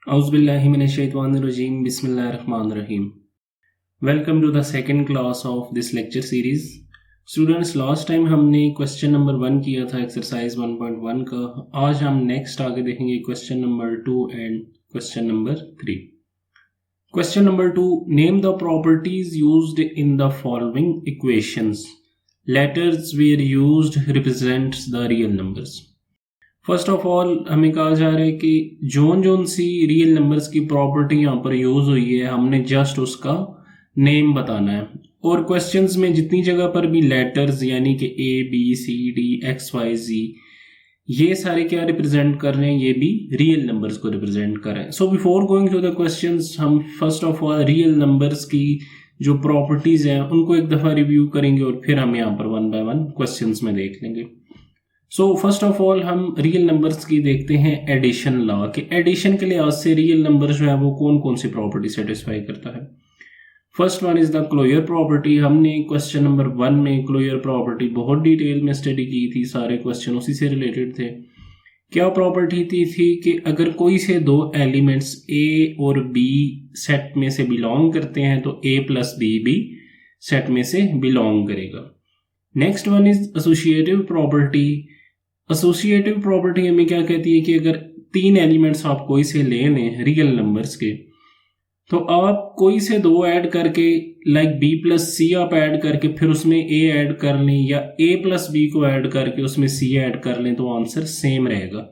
Auzubillahiminash-shaytanir-rajim. Bismillahir-rahmanir-rahim. Welcome to the second class of this lecture series. Students, last time हमने question number 1 किया था exercise 1.1 का. आज हम नेक्स्ट आगे देखेंगे question number 2 and question number 3. Question number 2, name the properties used in the following equations. Letters where used represents the real numbers. First of all हमें कहा जा रहा है कि जोन सी रियल नंबर्स की प्रॉपर्टी यहाँ पर यूज हुई है, हमने जस्ट उसका नेम बताना है. और क्वेश्चंस में जितनी जगह पर भी लेटर्स यानी कि a b c d x y g ये सारे क्या रिप्रेजेंट कर रहे हैं, ये भी रियल नंबर्स को रिप्रेजेंट कर रहे हैं. So before going to the questions हम first of all real numbers की जो प्रॉपर्टीज हैं उनको एक दफ़ा रिव्यू करेंगे और फिर हम यहाँ पर वन बाय वन क्वेश्चंस में देख लेंगे. सो फर्स्ट ऑफ ऑल हम रियल नंबर्स की देखते हैं एडिशन लॉ कि एडिशन के लिहाज से रियल नंबर जो है वो कौन कौन सी प्रॉपर्टी सेटिस्फाई करता है. First one is the closure property. हमने क्वेश्चन नंबर 1 में क्लोजर प्रॉपर्टी बहुत डिटेल में स्टडी की थी, सारे क्वेश्चन उसी से रिलेटेड थे. क्या प्रॉपर्टी थी कि अगर कोई से दो एलिमेंट्स ए और बी सेट में से बिलोंग करते हैं तो ए प्लस बी भी सेट में से बिलोंग करेगा. Next one is associative property. Associative property हमें क्या कहती है कि अगर 3 एलिमेंट्स आप कोई से ले लें रियल नंबर्स के तो आप कोई से 2 ऐड करके लाइक बी प्लस सी आप ऐड करके फिर उसमें ए ऐड कर लें या ए प्लस बी को ऐड करके उसमें सी ऐड कर लें तो आंसर सेम रहेगा.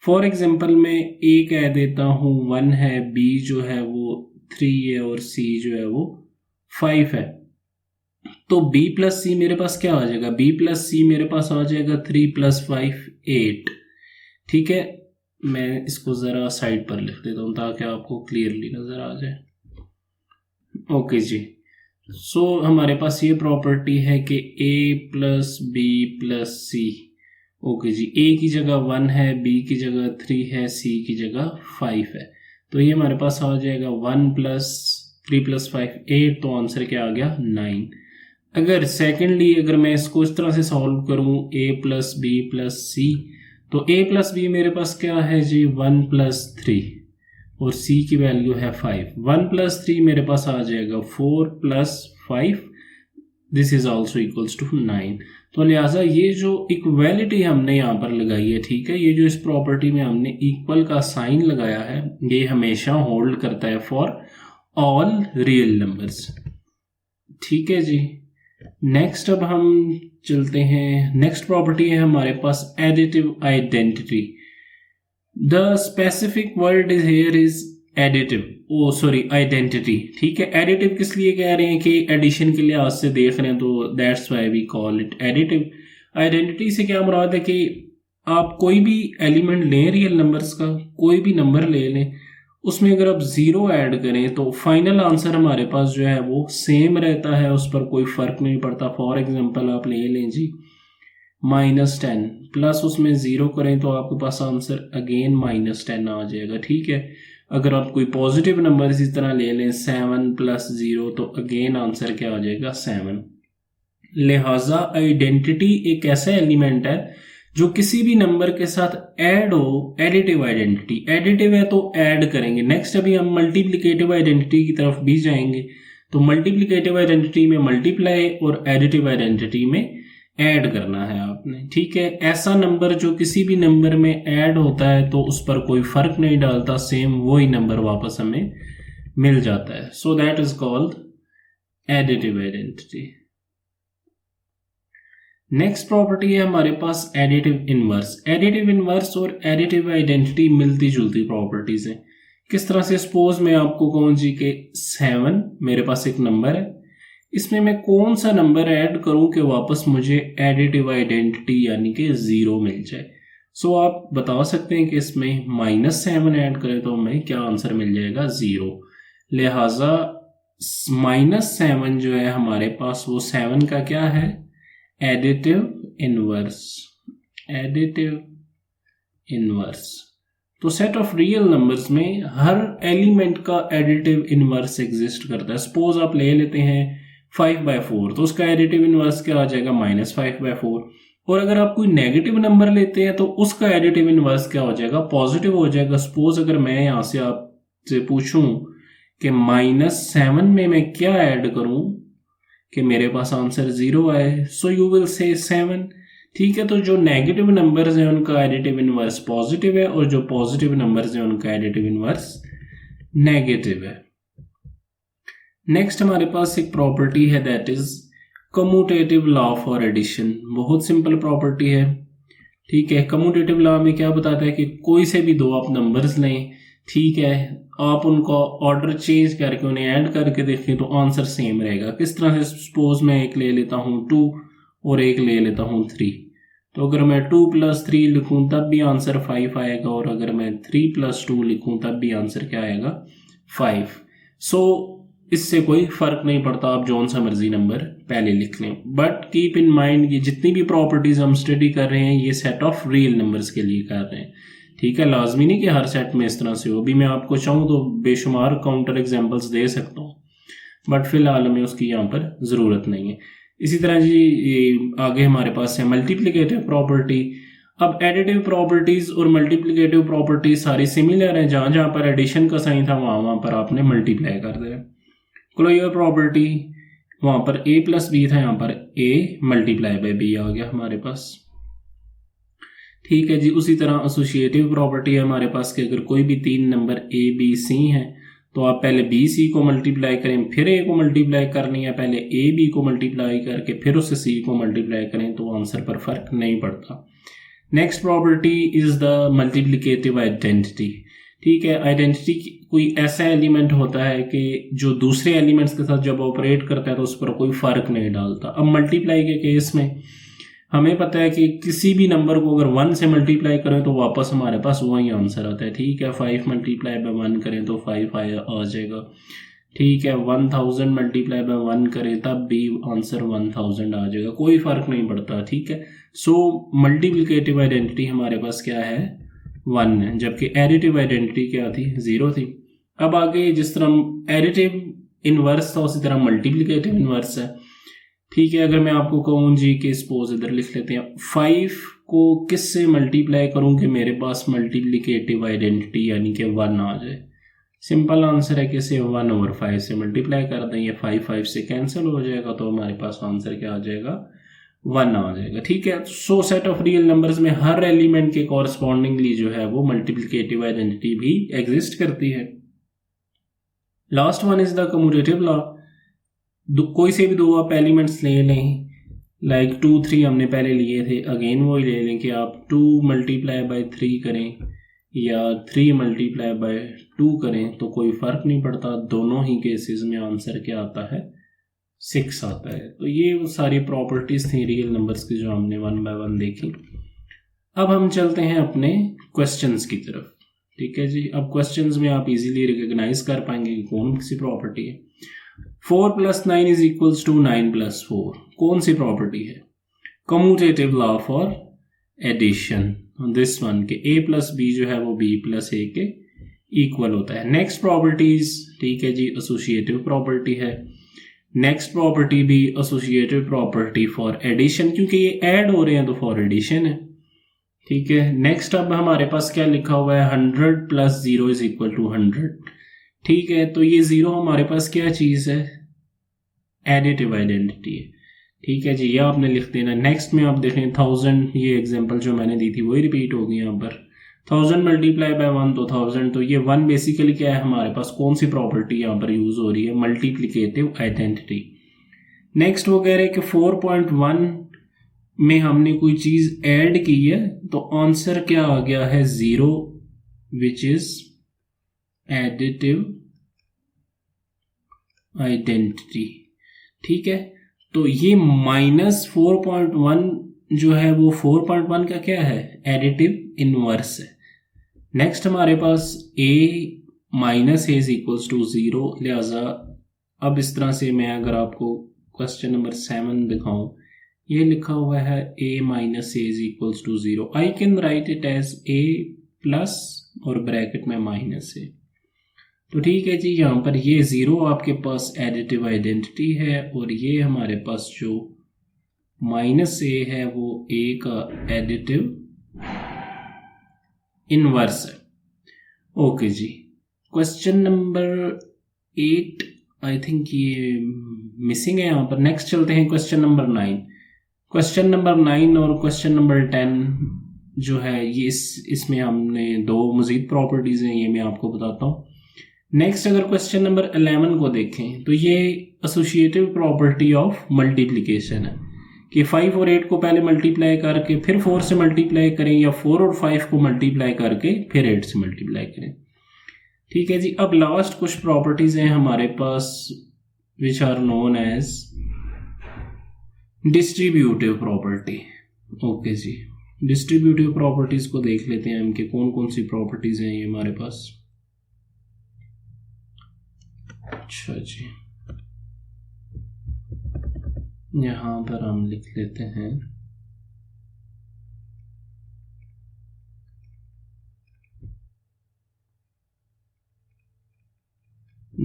फॉर एग्जांपल मैं ए कह देता हूँ 1 है, बी जो है वो 3 है और सी जो है वो 5 है. तो b प्लस सी मेरे पास क्या आ जाएगा, b प्लस सी मेरे पास आ जाएगा 3 प्लस 5 8. ठीक है, मैं इसको ज़रा साइड पर लिख देता हूँ ताकि आपको क्लियरली नज़र आ जाए. ओके जी. सो हमारे पास ये प्रॉपर्टी है कि a plus b plus c. Okay जी, a की जगह 1 है, b की जगह 3 है, c की जगह 5 है. तो ये हमारे पास आ जाएगा 1 प्लस 3 प्लस 5 8. तो आंसर क्या आ गया 9. अगर सेकेंडली अगर मैं इसको इस तरह से सॉल्व करूं a प्लस बी प्लस सी तो a प्लस बी मेरे पास क्या है जी 1 प्लस 3 और c की वैल्यू है 5. 1 प्लस 3 मेरे पास आ जाएगा 4 plus 5. This is also equals to 9. तो लिहाजा ये जो इक्वलिटी हमने यहाँ पर लगाई है, ठीक है, ये जो इस प्रॉपर्टी में हमने इक्वल का साइन लगाया है ये हमेशा होल्ड करता है फॉर ऑल रियल नंबर्स. ठीक है जी. नेक्स्ट अब हम चलते हैं, नेक्स्ट प्रॉपर्टी है हमारे पास additive identity. The specific word is here is additive identity. ठीक है, एडिटिव किस लिए कह रहे हैं कि एडिशन के लिहाज से देख रहे हैं तो that's why we call it additive. Identity से क्या मुराद है कि आप कोई भी एलिमेंट लें रियल नंबर्स का, कोई भी नंबर ले लें, उसमें अगर आप 0 ऐड करें तो फाइनल आंसर हमारे पास जो है वो सेम रहता है, उस पर कोई फर्क नहीं पड़ता. फॉर एग्जांपल आप ले लें जी -10 प्लस उसमें 0 करें तो आपके पास आंसर अगेन -10 आ जाएगा. ठीक है, अगर आप कोई पॉजिटिव नंबर इसी तरह ले लें 7 प्लस 0 तो अगेन आंसर क्या आ जाएगा 7. लिहाजा आइडेंटिटी एक ऐसा एलिमेंट है जो किसी भी नंबर के साथ ऐड हो. एडिटिव आइडेंटिटी, एडिटिव है तो ऐड करेंगे. नेक्स्ट अभी हम मल्टीप्लिकेटिव आइडेंटिटी की तरफ भी जाएंगे. तो मल्टीप्लिकेटिव आइडेंटिटी में मल्टीप्लाई और एडिटिव आइडेंटिटी में ऐड करना है आपने. ठीक है, ऐसा नंबर जो किसी भी नंबर में ऐड होता है तो उस पर कोई फर्क नहीं डालता, सेम वही नंबर वापस हमें मिल जाता है. So that is called additive identity. Next property है हमारे पास एडिटिव इनवर्स. एडिटिव इनवर्स और एडिटिव आइडेंटिटी मिलती जुलती प्रॉपर्टीज हैं. किस तरह से, सपोज मैं आपको कहूँ जी कि 7 मेरे पास एक नंबर है, इसमें मैं कौन सा नंबर ऐड करूं कि वापस मुझे एडिटिव आइडेंटिटी यानी कि 0 मिल जाए. सो आप बता सकते हैं कि इसमें -7 ऐड करें तो हमें क्या आंसर मिल जाएगा 0. लिहाजा -7 जो है हमारे पास वो 7 का क्या है एडिटिव इनवर्स. Additive inverse. तो सेट ऑफ रियल नंबर्स में हर एलिमेंट का एडिटिव इनवर्स एग्जिस्ट करता है. सपोज आप ले लेते हैं 5/4 तो उसका एडिटिव इनवर्स क्या आ जाएगा -5/4. और अगर आप कोई नेगेटिव नंबर लेते हैं तो उसका एडिटिव इनवर्स क्या हो जाएगा, पॉजिटिव हो जाएगा। सपोज अगर मैं यहाँ से आपसे पूछूं कि -7 में मैं क्या ऐड करूं कि मेरे पास आंसर 0 आए, सो यू विल से 7। ठीक है, तो जो नेगेटिव नंबर्स हैं उनका एडिटिव इनवर्स पॉजिटिव है और जो पॉजिटिव नंबर्स हैं उनका एडिटिव इनवर्स नेगेटिव है। नेक्स्ट हमारे पास एक प्रॉपर्टी है that is commutative law for addition. बहुत सिंपल प्रॉपर्टी है। ठीक है, कम्यूटेटिव लॉ में क्या बताता है कि कोई से भी दो आप नंबर्स लें, ठीक है, आप उनको ऑर्डर चेंज करके उन्हें ऐड करके देखें तो आंसर सेम रहेगा। किस तरह से, सपोज मैं एक ले लेता हूँ 2 और एक ले लेता हूँ 3, तो अगर मैं 2 + 3 लिखूँ तब भी आंसर 5 आएगा, और अगर मैं 3 + 2 लिखूँ तब भी आंसर क्या आएगा, 5। सो इससे कोई फर्क नहीं पड़ता, आप जौन सा मर्जी नंबर पहले लिख लें। बट कीप इन माइंड ये जितनी भी प्रॉपर्टीज हम स्टडी कर रहे हैं ये सेट ऑफ रियल नंबर्स के लिए कर रहे हैं। ठीक है, लाजमी नहीं कि हर सेट में इस तरह से हो। अभी मैं आपको चाहूँ तो बेशुमार काउंटर एग्जांपल्स दे सकता हूँ, बट फिलहाल हमें उसकी यहाँ पर ज़रूरत नहीं है। इसी तरह जी आगे हमारे पास है मल्टीप्लिकेटिव प्रॉपर्टी। अब एडिटिव प्रॉपर्टीज और मल्टीप्लिकेटिव प्रॉपर्टीज सारी सिमिलर हैं, जहाँ जहाँ पर एडिशन का साइन था वहाँ वहाँ पर आपने मल्टीप्लाई कर दिया। क्लोजर प्रॉपर्टी वहाँ पर a + b था, यहाँ पर a × b आ गया हमारे पास। ठीक है जी, उसी तरह एसोसिएटिव प्रॉपर्टी है हमारे पास कि अगर कोई भी 3 नंबर a b c हैं तो आप पहले b c को मल्टीप्लाई करें, फिर a को मल्टीप्लाई करनी है, पहले a b को मल्टीप्लाई करके फिर उससे c को मल्टीप्लाई करें तो आंसर पर फर्क नहीं पड़ता। Next property is the multiplicative identity. ठीक है, आइडेंटिटी कोई ऐसा एलिमेंट होता है कि जो दूसरे एलिमेंट्स के साथ जब ऑपरेट करता है तो उस पर कोई फर्क नहीं डालता। अब मल्टीप्लाई के केस में हमें पता है कि किसी भी नंबर को अगर 1 से मल्टीप्लाई करें तो वापस हमारे पास वही आंसर आता है। ठीक है, 5 × 1 करें तो 5 आ जाएगा। ठीक है, 1000 × 1 करें तब भी आंसर 1000 आ जाएगा, कोई फर्क नहीं पड़ता। ठीक है, सो मल्टीप्लिकेटिव आइडेंटिटी हमारे पास क्या है, 1 है, जबकि एडिटिव आइडेंटिटी क्या थी, 0 थी। अब आगे जिस तरह एडिटिव इनवर्स था उसी तरह मल्टीप्लिकेटिव इनवर्स है। ठीक है, अगर मैं आपको कहूँ जी कि सपोज इधर लिख लेते हैं 5 को किस से मल्टीप्लाई करूँ कि मेरे पास मल्टीप्लिकेटिव आइडेंटिटी यानी कि 1 आ जाए। सिंपल आंसर है कि इसे 1/5 से मल्टीप्लाई कर दें, ये 5 से कैंसिल हो जाएगा तो हमारे पास आंसर क्या आ जाएगा, 1 आ जाएगा। ठीक है, सो सेट ऑफ रियल नंबर्स में हर एलिमेंट के कॉरस्पॉन्डिंगली जो है वो मल्टीप्लिकेटिव आइडेंटिटी भी एग्जिस्ट करती है। Last one is the commutative law. कोई से भी दो आप एलिमेंट्स ले लें, लाइक 2 3 हमने पहले लिए थे, अगेन वो ही ले लें कि आप 2 × 3 करें या 3 × 2 करें तो कोई फ़र्क नहीं पड़ता, दोनों ही केसेस में आंसर क्या आता है, 6 आता है। तो ये वो सारी प्रॉपर्टीज़ थी रियल नंबर्स की जो हमने 1 बाय 1 देखी। अब हम चलते हैं अपने क्वेश्चंस की तरफ। ठीक है जी, अब क्वेश्चंस में आप इजीली रिकग्नाइज कर पाएंगे कि कौन सी प्रॉपर्टी है। 4 + 9 = 9 + 4 कौन सी प्रॉपर्टी है, commutative law for addition, this one के a + b जो है वो b + a के इक्वल होता है। नेक्स्ट प्रॉपर्टीज, ठीक है जी, एसोसिएटिव प्रॉपर्टी है। नेक्स्ट प्रॉपर्टी भी एसोसिएटिव प्रॉपर्टी फॉर एडिशन, क्योंकि ये ऐड हो रहे हैं तो फॉर एडिशन है। ठीक है, नेक्स्ट अब हमारे पास क्या लिखा हुआ है, 100 + 0 = 100। ठीक है, तो ये 0 हमारे पास क्या चीज़ है, एडिटिव आइडेंटिटी है। ठीक है जी, ये आपने लिख देना। नेक्स्ट में आप देखें 1000, ये एग्जांपल जो मैंने दी थी वही रिपीट होगी यहाँ पर, 1000 × 1 तो 1000, तो ये 1 बेसिकली क्या है हमारे पास, कौन सी प्रॉपर्टी यहाँ पर यूज हो रही है, मल्टीप्लिकेटिव आइडेंटिटी। नेक्स्ट वो कह रहे हैं कि 4.1 में हमने कोई चीज ऐड की है तो आंसर क्या आ गया है, 0, विच इज एडिटिव आइडेंटिटी। ठीक है, तो ये -4.1 जो है वो 4.1 का क्या है, एडिटिव इनवर्स है। नेक्स्ट हमारे पास a - a = 0, लिहाजा अब इस तरह से मैं अगर आपको क्वेश्चन नंबर 7 दिखाऊं, ये लिखा हुआ है a - a = 0, I can write it as a plus और ब्रैकेट में -a। तो ठीक है जी, यहाँ पर ये 0 आपके पास एडिटिव आइडेंटिटी है और ये हमारे पास जो माइनस ए है वो ए का एडिटिव इनवर्स है। ओके जी, क्वेश्चन नंबर 8 आई थिंक ये मिसिंग है यहाँ पर। नेक्स्ट चलते हैं क्वेश्चन नंबर 9। क्वेश्चन नंबर 9 और क्वेश्चन नंबर 10 जो है ये इसमें हमने दो मज़ीद प्रॉपर्टीज़ हैं, ये मैं आपको बताता हूँ। नेक्स्ट अगर क्वेश्चन नंबर 11 को देखें तो ये एसोसिएटिव प्रॉपर्टी ऑफ मल्टीप्लिकेशन है कि 5 और 8 को पहले मल्टीप्लाई करके फिर 4 से मल्टीप्लाई करें, या 4 और 5 को मल्टीप्लाई करके फिर 8 से मल्टीप्लाई करें। ठीक है जी, अब लास्ट कुछ प्रॉपर्टीज हैं हमारे पास which are known as distributive property. Okay जी, डिस्ट्रीब्यूटिव प्रॉपर्टीज को देख लेते हैं हम कि कौन कौन सी प्रॉपर्टीज हैं ये हमारे पास। अच्छा जी, यहां पर हम लिख लेते हैं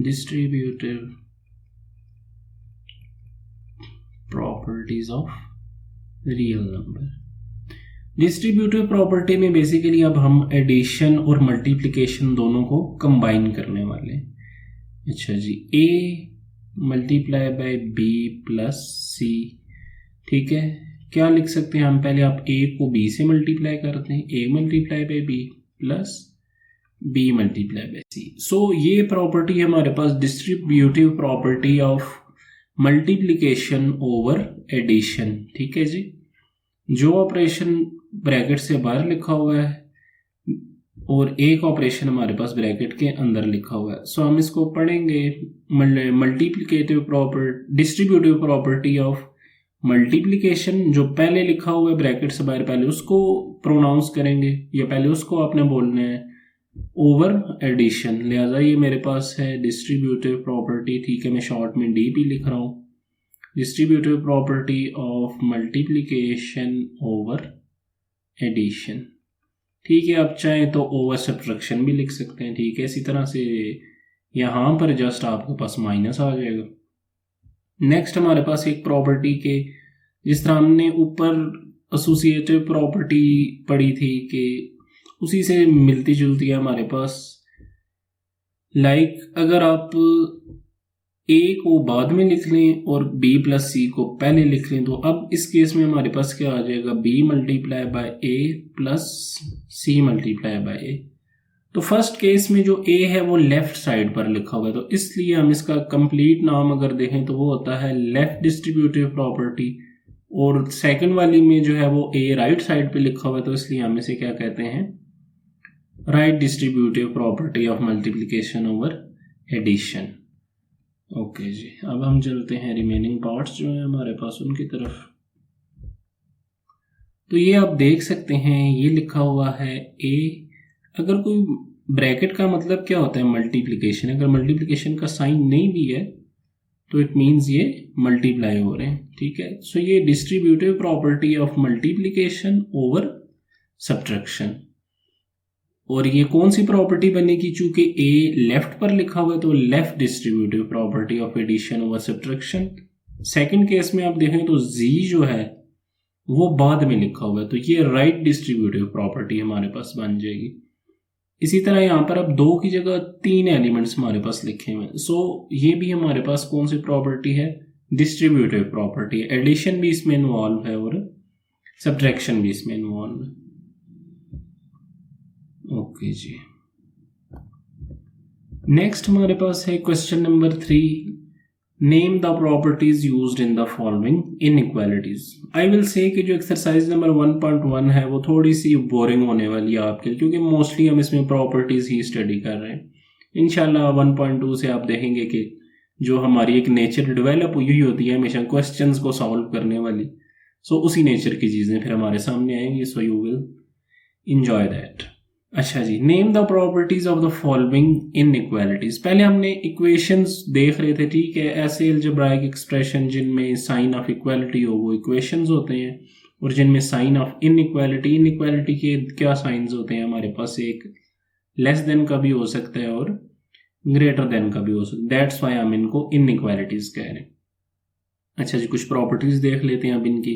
distributive properties of real number. Distributive property में बेसिकली अब हम एडिशन और मल्टीप्लिकेशन दोनों को कंबाइन करने वाले हैं। अच्छा जी, ए मल्टीप्लाई बाय बी प्लस सी। ठीक है, क्या लिख सकते हैं हम? पहले आप ए को बी से मल्टीप्लाई करते हैं, a multiply by b plus b multiply by c. So ये प्रॉपर्टी है हमारे पास distributive property of multiplication over addition. ठीक है जी, जो ऑपरेशन ब्रैकेट से बाहर लिखा हुआ है और एक ऑपरेशन हमारे पास ब्रैकेट के अंदर लिखा हुआ है। सो हम इसको पढ़ेंगे multiplicative distributive property of multiplication. जो पहले लिखा हुआ है ब्रैकेट से बाहर, पहले उसको प्रोनाउंस करेंगे या पहले उसको आपने बोलना है ओवर एडिशन। लिहाजा ये मेरे पास है डिस्ट्रीब्यूटिव प्रॉपर्टी। ठीक है, मैं शॉर्ट में डीपी लिख रहा हूँ, distributive property of multiplication over addition. ठीक है, आप चाहें तो ओवर सब्ट्रैक्शन भी लिख सकते हैं। ठीक है, इसी तरह से यहाँ पर जस्ट आपके पास माइनस आ जाएगा। नेक्स्ट हमारे पास एक प्रॉपर्टी के, जिस तरह हमने ऊपर एसोसिएटिव प्रॉपर्टी पढ़ी थी कि उसी से मिलती जुलती है हमारे पास। लाइक अगर आप ए को बाद में लिख लें और बी प्लस सी को पहले लिख लें, तो अब इस केस में हमारे पास क्या आ जाएगा? B multiply by a plus c multiply by a. तो फर्स्ट केस में जो ए है वो लेफ्ट साइड पर लिखा हुआ है, तो इसलिए हम इसका कंप्लीट नाम अगर देखें तो वो होता है लेफ्ट डिस्ट्रीब्यूटिव प्रॉपर्टी। और सेकंड वाली में जो है वो ए राइट साइड पे लिखा हुआ है, तो इसलिए हम इसे क्या कहते हैं? Right distributive property of multiplication over addition. Okay जी, अब हम चलते हैं रिमेनिंग पार्ट्स जो है हमारे पास उनकी तरफ। तो ये आप देख सकते हैं, ये लिखा हुआ है ए। अगर कोई ब्रैकेट का मतलब क्या होता है? मल्टीप्लिकेशन। अगर मल्टीप्लिकेशन का साइन नहीं भी है तो इट मीन्स ये मल्टीप्लाई हो रहे हैं। ठीक है, सो ये distributive property of multiplication over subtraction. और ये कौन सी प्रॉपर्टी बनेगी? चूंकि ए लेफ्ट पर लिखा हुआ है तो left distributive property of addition over subtraction. Second case में आप देखें तो जी जो है वो बाद में लिखा हुआ है, तो ये राइट डिस्ट्रीब्यूटिव प्रॉपर्टी हमारे पास बन जाएगी। इसी तरह यहाँ पर अब 2 की जगह 3 एलिमेंट्स हमारे पास लिखे हुए हैं। सो ये भी हमारे पास कौन सी प्रॉपर्टी है? Distributive property. एडिशन भी इसमें इन्वॉल्व है और सब्ट्रैक्शन भी इसमें इन्वॉल्व है। ओके जी, नेक्स्ट हमारे पास है question number 3। Name the properties used in the following inequalities. I will say कि जो एक्सरसाइज नंबर 1.1 है वो थोड़ी सी बोरिंग होने वाली है आपके लिए, क्योंकि मोस्टली हम इसमें प्रॉपर्टीज ही स्टडी कर रहे हैं। इंशाल्लाह 1.2 से आप देखेंगे कि जो हमारी एक नेचर डेवलप हुई होती है हमेशा क्वेश्चंस को सॉल्व करने वाली, सो उसी नेचर की चीज़ें फिर हमारे सामने आएंगी। So you will enjoy that. अच्छा जी, name the properties of the following inequalities. पहले हमने इक्वेशंस देख रहे थे। ठीक है, ऐसे अलजेब्राइक एक्सप्रेशन जिनमें साइन ऑफ इक्वालिटी हो वो इक्वेशंस होते हैं, और जिनमें साइन ऑफ इनइक्वालिटी के क्या साइंस होते हैं हमारे पास? एक लेस देन का भी हो सकता है और ग्रेटर देन का भी हो सकता है। दैट्स वाई हम इनको इनइक्वालिटीज कह रहे हैं। अच्छा जी, कुछ प्रॉपर्टीज देख लेते हैं अब इनकी।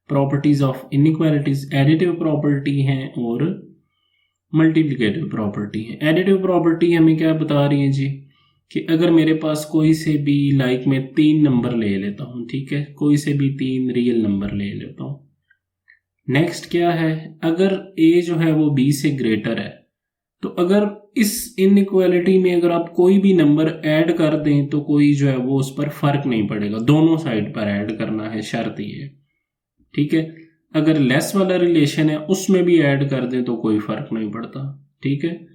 Properties of inequalities additive property हैं और मल्टीप्लिकेटिव प्रॉपर्टी है। एडिटिव प्रॉपर्टी हमें क्या बता रही है जी कि अगर मेरे पास कोई से भी लाइक मैं 3 नंबर ले लेता हूँ, ठीक है, कोई से भी 3 रियल नंबर ले लेता हूँ। नेक्स्ट क्या है, अगर a जो है वो b से ग्रेटर है, तो अगर इस इनइक्वालिटी में अगर आप कोई भी नंबर ऐड कर दें तो कोई जो है वो उस पर फर्क नहीं पड़ेगा, दोनों साइड पर ऐड करना है, शर्त ये, ठीक है। अगर लेस वाला रिलेशन है उसमें भी ऐड कर दें तो कोई फर्क नहीं पड़ता, ठीक है।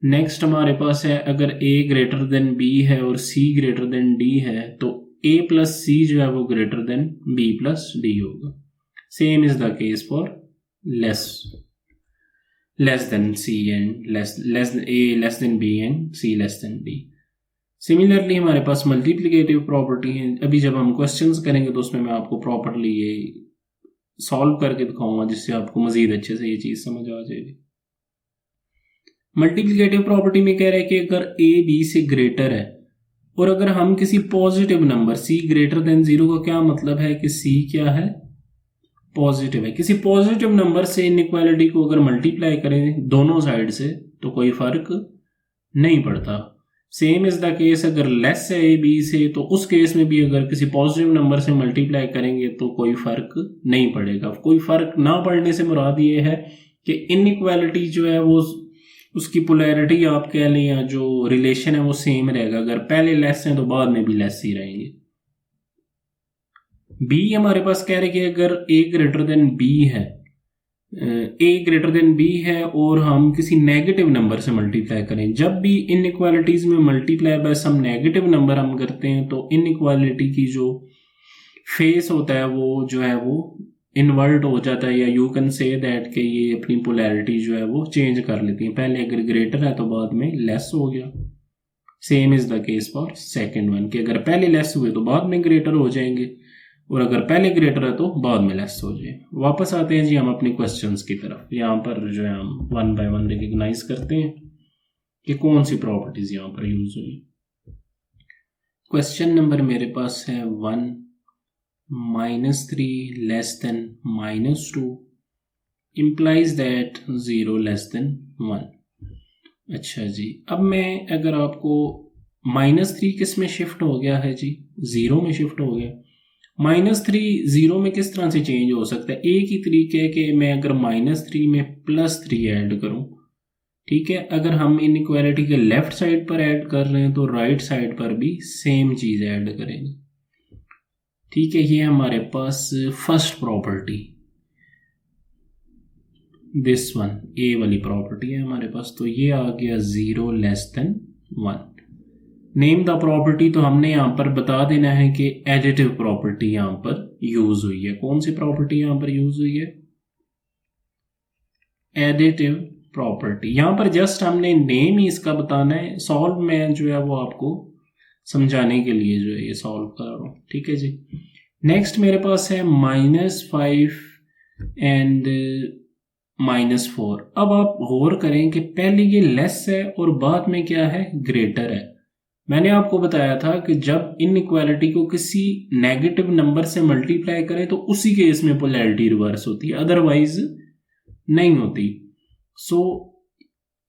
नेक्स्ट हमारे पास है, अगर a ग्रेटर देन b है और c ग्रेटर देन d है तो a प्लस c जो है वो greater than b plus d होगा। Same is the case for less than c and less a less than b and c less than d। Similarly हमारे पास multiplicative property है। अभी जब हम क्वेश्चंस करेंगे तो उसमें मैं आपको प्रॉपरली ये सॉल्व करके दिखाऊंगा जिससे आपको मजीद अच्छे से ये चीज समझ आ जाएगी। मल्टीप्लिकेटिव प्रॉपर्टी में कह रहा है कि अगर a b से ग्रेटर है और अगर हम किसी positive number c greater than 0 का क्या मतलब है कि c क्या है, पॉजिटिव है। किसी पॉजिटिव नंबर से इनइक्वालिटी को अगर मल्टीप्लाई करें दोनों साइड से तो कोई फर्क नहीं पड़ता। सेम इज द केस अगर लेस है a b से, तो उस केस में भी अगर किसी पॉजिटिव नंबर से मल्टीप्लाई करेंगे तो कोई फर्क नहीं पड़ेगा। कोई फर्क ना पड़ने से मुराद ये है कि इनइक्वालिटी जो है वो उसकी पोलैरिटी आप कह लें या जो रिलेशन है वो सेम रहेगा। अगर पहले लेस है तो बाद में भी लेस ही रहेंगे। b हमारे पास कह रहे कि अगर a ग्रेटर देन b है, a ग्रेटर देन b है और हम किसी नेगेटिव नंबर से मल्टीप्लाई करें, जब भी इनइक्वालिटीज में multiply by some negative number हम करते हैं तो इनइक्वालिटी की जो फेस होता है वो जो है वो इन्वर्ट हो जाता है, या यू कैन से दैट कि ये अपनी पोलैरिटी जो है वो चेंज कर लेती है। पहले अगर ग्रेटर है तो बाद में लेस हो गया। Same is the case for second one कि अगर पहले लेस हुए तो बाद में ग्रेटर हो जाएंगे और अगर पहले ग्रेटर है तो बाद में लेस हो जाए। वापस आते हैं जी हम अपने क्वेश्चंस की तरफ। यहाँ पर जो है हम 1 बाय 1 रिकग्नाइज करते हैं कि कौन सी प्रॉपर्टीज यहाँ पर यूज हुई। क्वेश्चन नंबर मेरे पास है 1 -3 less than -2 implies that 0 less than 1। अच्छा जी, अब मैं अगर आपको -3 किस में शिफ्ट हो गया है जी, 0 में शिफ्ट हो गया। -3 0 में किस तरह से चेंज हो सकता है, एक ही तरीके है कि मैं अगर -3 में +3 ऐड करूं, ठीक है। अगर हम इनइक्वालिटी के लेफ्ट साइड पर ऐड कर रहे हैं तो राइट साइड पर भी सेम चीज ऐड करेंगे, ठीक है। ये हमारे पास फर्स्ट प्रॉपर्टी, दिस वन ए वाली प्रॉपर्टी है हमारे पास। तो ये आ गया 0 less than 1। Name the property, तो हमने यहाँ पर बता देना है कि एडिटिव प्रॉपर्टी यहाँ पर यूज हुई है। कौन सी प्रॉपर्टी यहाँ पर यूज हुई है, एडिटिव प्रॉपर्टी। यहाँ पर जस्ट हमने नेम ही इसका बताना है। सॉल्व में जो है वो आपको समझाने के लिए जो है ये सॉल्व कर रहा हूँ, ठीक है जी। नेक्स्ट मेरे पास है -5 एंड -4। अब आप गौर करें कि पहले ये लेस है और बाद में क्या है, ग्रेटर है। मैंने आपको बताया था कि जब इनइक्वालिटी को किसी नेगेटिव नंबर से मल्टीप्लाई करें तो उसी केस में पोलैरिटी रिवर्स होती है, अदरवाइज नहीं होती। सो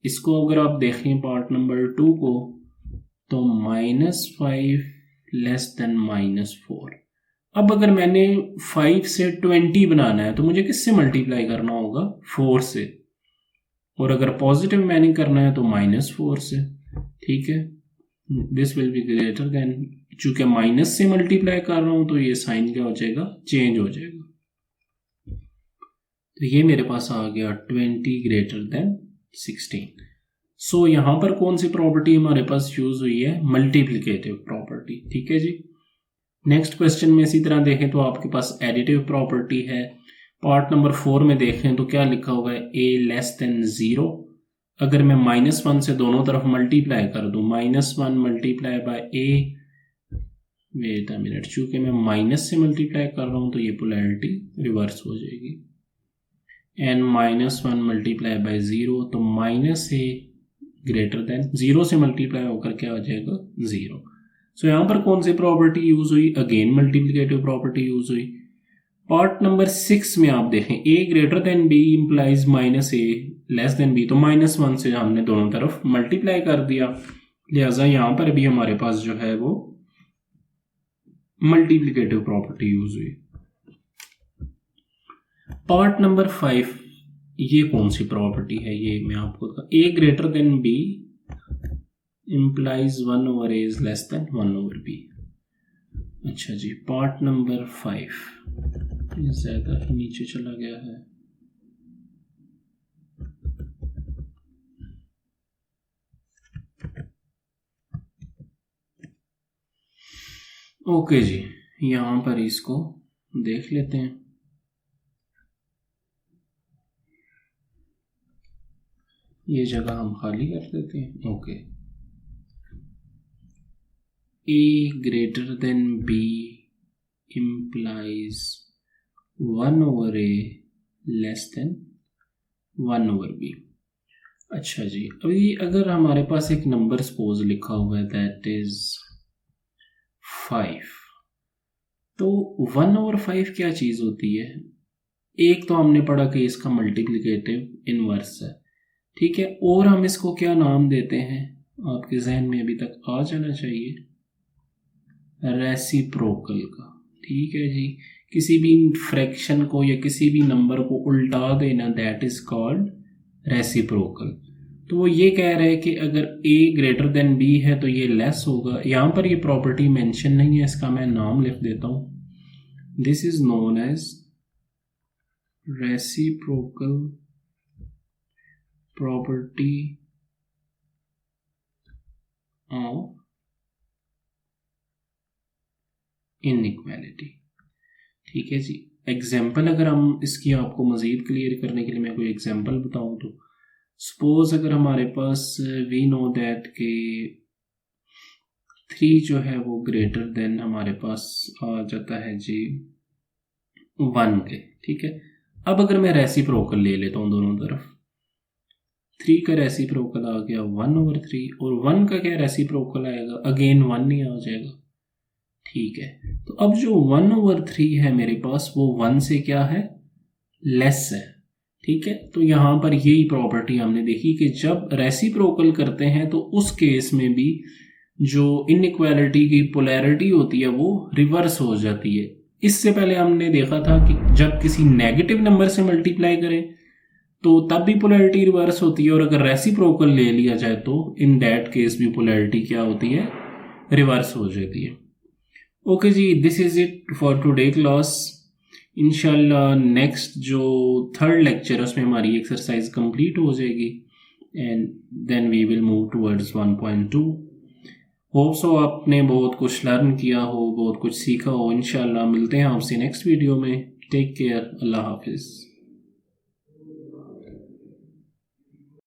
इसको अगर आप देखें पार्ट नंबर 2 को, तो -5 लेस देन -4। अब अगर मैंने 5 से 20 बनाना है तो मुझे किससे मल्टीप्लाई करना होगा, 4 से। और अगर पॉजिटिव मैंने करना है तो -4 से, ठीक है। This will be greater than, चूंकि माइनस से मल्टीप्लाई कर रहा हूं तो ये साइन क्या हो जाएगा, चेंज हो जाएगा। तो ये मेरे पास आ गया 20 ग्रेटर देन 16। सो यहां पर कौन सी प्रॉपर्टी हमारे पास यूज हुई है, मल्टीप्लिकेटिव प्रॉपर्टी, ठीक है जी। नेक्स्ट क्वेश्चन में इसी तरह देखें तो आपके पास एडिटिव प्रॉपर्टी है। पार्ट नंबर 4 में देखें तो क्या लिखा हुआ है, a लेस देन 0। अगर मैं -1 से दोनों तरफ मल्टीप्लाई कर दूं, -1 multiply by a, wait a minute, चूंकि मैं माइनस से मल्टीप्लाई कर रहा हूं तो ये पोलैरिटी रिवर्स हो जाएगी। एंड -1 मल्टीप्लाई बाय 0, तो -a ग्रेटर देन 0 से मल्टीप्लाई होकर क्या हो जाएगा, 0। सो यहाँ पर कौन सी प्रॉपर्टी यूज हुई, अगेन मल्टीप्लिकेटिव प्रॉपर्टी यूज हुई। पार्ट नंबर 6 में आप देखें a greater than b implies minus A less than b, तो -1 से हमने दोनों तरफ मल्टीप्लाई कर दिया, लिहाजा यहाँ पर भी हमारे पास जो है वो मल्टीप्लिकेटिव प्रॉपर्टी यूज हुई। पार्ट नंबर 5, ये कौन सी प्रॉपर्टी है, ये मैं आपको a greater than b implies 1 over a is less than 1 over b। अच्छा जी, पार्ट नंबर 5 ये ज्यादा ही नीचे चला गया है। ओके जी, यहां पर इसको देख लेते हैं। ये जगह हम खाली कर देते हैं। Okay, a greater than b implies 1 over a less than 1 over b। अच्छा जी, अभी अगर हमारे पास एक नंबर सपोज लिखा हुआ है दैट इज 5, तो 1 over 5 क्या चीज होती है? एक तो हमने पढ़ा कि इसका मल्टीप्लिकेटिव इनवर्स है, ठीक है, और हम इसको क्या नाम देते हैं, आपके जहन में अभी तक आ जाना चाहिए, रेसिप्रोकल का। ठीक है जी, किसी भी फ्रैक्शन को या किसी भी नंबर को उल्टा देना दैट इज कॉल्ड रेसिप्रोकल। तो वो ये कह रहे हैं कि अगर a ग्रेटर देन b है तो ये लेस होगा। यहाँ पर ये प्रॉपर्टी मेंशन नहीं है, इसका मैं नाम लिख देता हूँ। This is known as reciprocal property of inequality. ठीक है जी, एग्जाम्पल अगर हम इसकी आपको मजीद क्लियर करने के लिए मैं कोई एग्जाम्पल बताऊं तो सपोज अगर हमारे पास वी नो दैट के 3 जो है वो ग्रेटर देन हमारे पास आ जाता है जी 1 के। ठीक है, अब अगर मैं रेसिप्रोकल ले लेता हूँ दोनों तरफ, 3 का रेसिप्रोकल आ गया 1 over 3 और 1 का क्या रेसिप्रोकल आएगा, अगेन 1 ही आ जाएगा। ठीक है, तो अब जो 1 over 3 है मेरे पास वो 1 से क्या है, लेस है। ठीक है, तो यहाँ पर यही प्रॉपर्टी हमने देखी कि जब रेसिप्रोकल करते हैं तो उस केस में भी जो इनइक्वालिटी की पोलैरिटी होती है वो रिवर्स हो जाती है। इससे पहले हमने देखा था कि जब किसी नेगेटिव नंबर से मल्टीप्लाई करें तो तब भी पोलैरिटी रिवर्स होती है, और अगर रेसिप्रोकल ले लिया जाए तो इन दैट केस भी पोलैरिटी क्या होती है, रिवर्स हो जाती है। ओके जी, this is it for today class. इंशाल्लाह नेक्स्ट जो 3rd लेक्चर है उसमें हमारी एक्सरसाइज कंप्लीट हो जाएगी and then we will move towards 1.2। Hope so आपने बहुत कुछ लर्न किया हो, बहुत कुछ सीखा हो। इंशाल्लाह मिलते हैं आपसे नेक्स्ट वीडियो में। टेक केयर, अल्लाह हाफिज़।